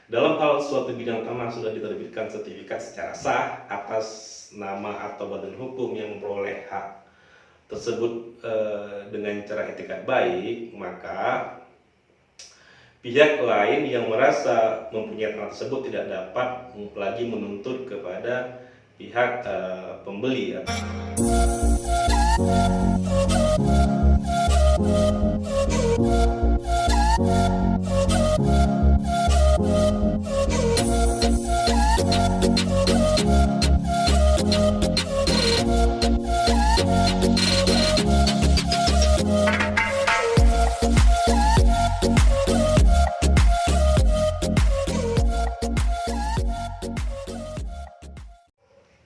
Dalam hal suatu bidang tanah sudah diterbitkan sertifikat secara sah atas nama atau badan hukum yang memperoleh hak tersebut dengan cara etikat baik, maka pihak lain yang merasa mempunyai tanah tersebut tidak dapat lagi menuntut kepada pihak pembeli.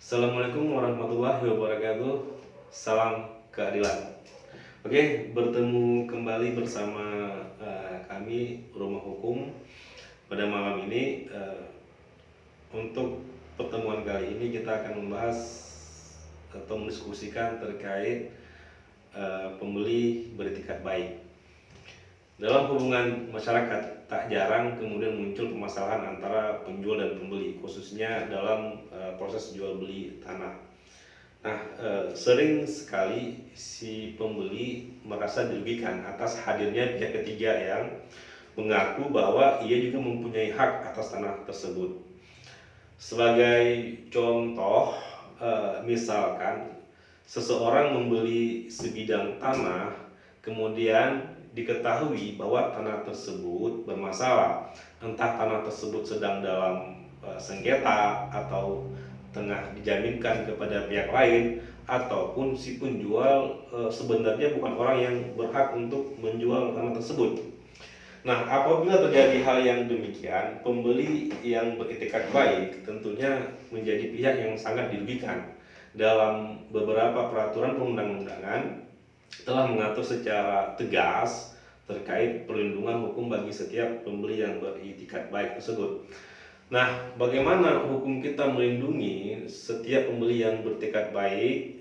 Assalamualaikum warahmatullahi wabarakatuh. Salam keadilan. Oke, bertemu kembali bersama kami Rumah Hukum pada malam ini. Untuk pertemuan kali ini kita akan membahas atau mendiskusikan terkait pembeli beretikat baik. Dalam hubungan masyarakat, tak jarang kemudian muncul permasalahan antara penjual dan pembeli, khususnya dalam proses jual beli tanah. Nah, sering sekali si pembeli merasa dirugikan atas hadirnya pihak ketiga yang mengaku bahwa ia juga mempunyai hak atas tanah tersebut. Sebagai contoh, misalkan seseorang membeli sebidang tanah, kemudian diketahui bahwa tanah tersebut bermasalah, entah tanah tersebut sedang dalam sengketa atau tengah dijaminkan kepada pihak lain, ataupun si penjual sebenarnya bukan orang yang berhak untuk menjual tanah tersebut. Nah, apabila terjadi hal yang demikian, pembeli yang beretikat baik tentunya menjadi pihak yang sangat dirugikan. Dalam beberapa peraturan perundang-undangan telah mengatur secara tegas terkait perlindungan hukum bagi setiap pembeli yang beretikat baik tersebut. Nah, bagaimana hukum kita melindungi setiap pembeli yang beretikat baik?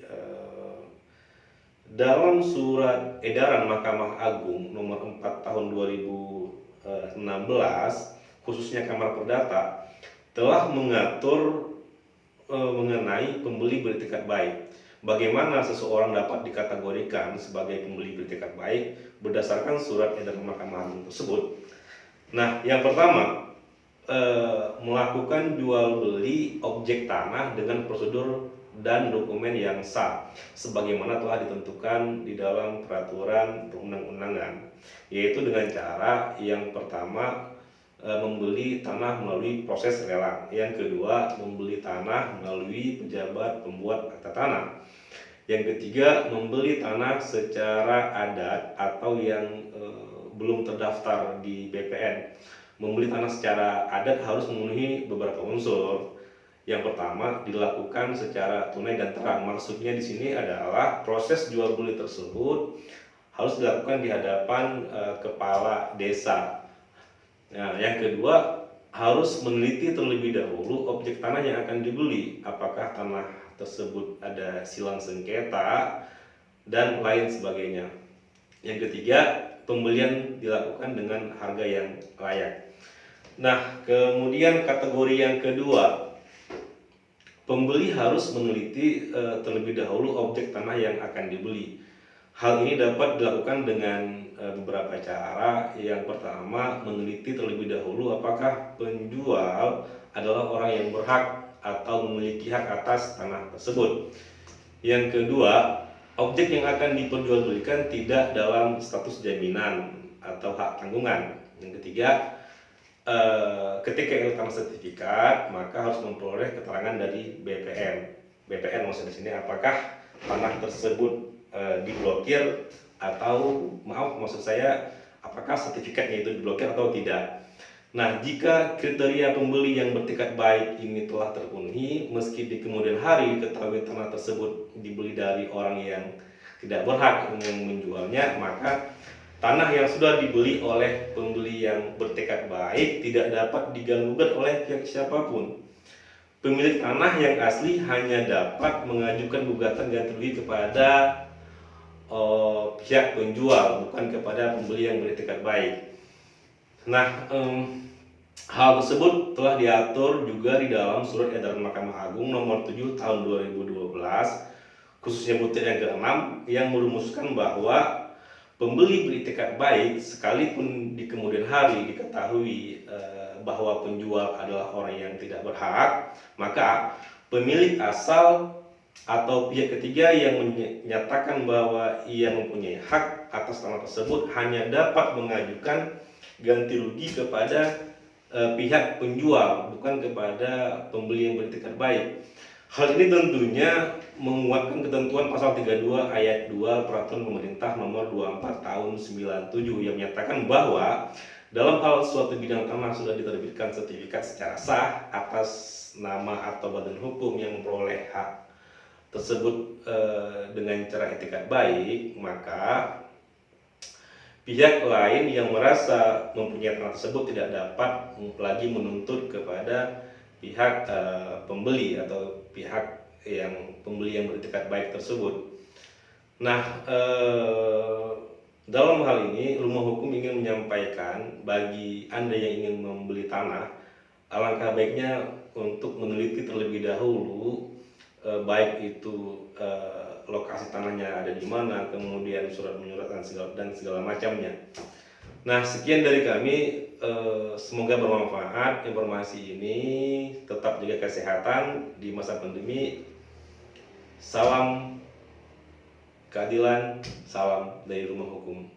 Dalam surat edaran Mahkamah Agung nomor 4 tahun 2016, khususnya Kamar Perdata, telah mengatur mengenai pembeli beretikat baik. Bagaimana seseorang dapat dikategorikan sebagai pembeli beretikat baik berdasarkan surat edaran Mahkamah Agung tersebut. Nah, yang pertama, melakukan jual beli objek tanah dengan prosedur dan dokumen yang sah sebagaimana telah ditentukan di dalam peraturan perundang-undangan, yaitu dengan cara yang pertama, membeli tanah melalui proses lelang. Yang kedua, membeli tanah melalui pejabat pembuat akta tanah. Yang ketiga, membeli tanah secara adat atau yang belum terdaftar di BPN. Membeli tanah secara adat harus memenuhi beberapa unsur. Yang pertama, dilakukan secara tunai dan terang. Maksudnya di sini adalah proses jual beli tersebut harus dilakukan di hadapan kepala desa. Nah, yang kedua, harus meneliti terlebih dahulu objek tanah yang akan dibeli, apakah tanah tersebut ada silang sengketa dan lain sebagainya. Yang ketiga, pembelian dilakukan dengan harga yang layak. Nah, kemudian kategori yang kedua, pembeli harus meneliti terlebih dahulu objek tanah yang akan dibeli. Hal ini dapat dilakukan dengan beberapa cara. Yang pertama, meneliti terlebih dahulu apakah penjual adalah orang yang berhak atau memiliki hak atas tanah tersebut. Yang kedua, objek yang akan diperjualbelikan tidak dalam status jaminan atau hak tanggungan. Yang ketiga, ketika tanah sertifikat, maka harus memperoleh keterangan dari BPN. BPN maksudnya di sini apakah tanah tersebut diblokir atau maksud saya apakah sertifikatnya itu diblokir atau tidak. Nah, jika kriteria pembeli yang beretikat baik ini telah terpenuhi, meski di kemudian hari diketahui tanah tersebut dibeli dari orang yang tidak berhak yang menjualnya, maka tanah yang sudah dibeli oleh pembeli yang bertekad baik tidak dapat diganggu oleh pihak siapapun. Pemilik tanah yang asli hanya dapat mengajukan gugatan ganti rugi kepada pihak penjual, bukan kepada pembeli yang beretikat baik. Nah, Hal tersebut telah diatur juga di dalam Surat Edaran Mahkamah Agung Nomor 7 Tahun 2012, khususnya butir yang ke-6, yang merumuskan bahwa pembeli beritikat baik sekalipun di kemudian hari diketahui bahwa penjual adalah orang yang tidak berhak, maka pemilik asal atau pihak ketiga yang menyatakan bahwa ia mempunyai hak atas tanah tersebut hanya dapat mengajukan ganti rugi kepada pihak penjual, bukan kepada pembeli yang beritikat baik. Hal ini tentunya menguatkan ketentuan pasal 32 ayat 2 Peraturan Pemerintah Nomor 24 Tahun 97 yang menyatakan bahwa dalam hal suatu bidang tanah sudah diterbitkan sertifikat secara sah atas nama atau badan hukum yang memperoleh hak tersebut dengan cara etikat baik, maka pihak lain yang merasa mempunyai tanah tersebut tidak dapat lagi menuntut kepada pihak pembeli atau pihak yang pembeli yang beretikat baik tersebut. Nah, dalam hal ini Rumah Hukum ingin menyampaikan bagi Anda yang ingin membeli tanah, alangkah baiknya untuk meneliti terlebih dahulu baik itu lokasi tanahnya ada di mana, kemudian surat menyurat dan segala macamnya. Nah, sekian dari kami, semoga bermanfaat informasi ini. Tetap jaga kesehatan di masa pandemi. Salam keadilan, salam dari Rumah Hukum.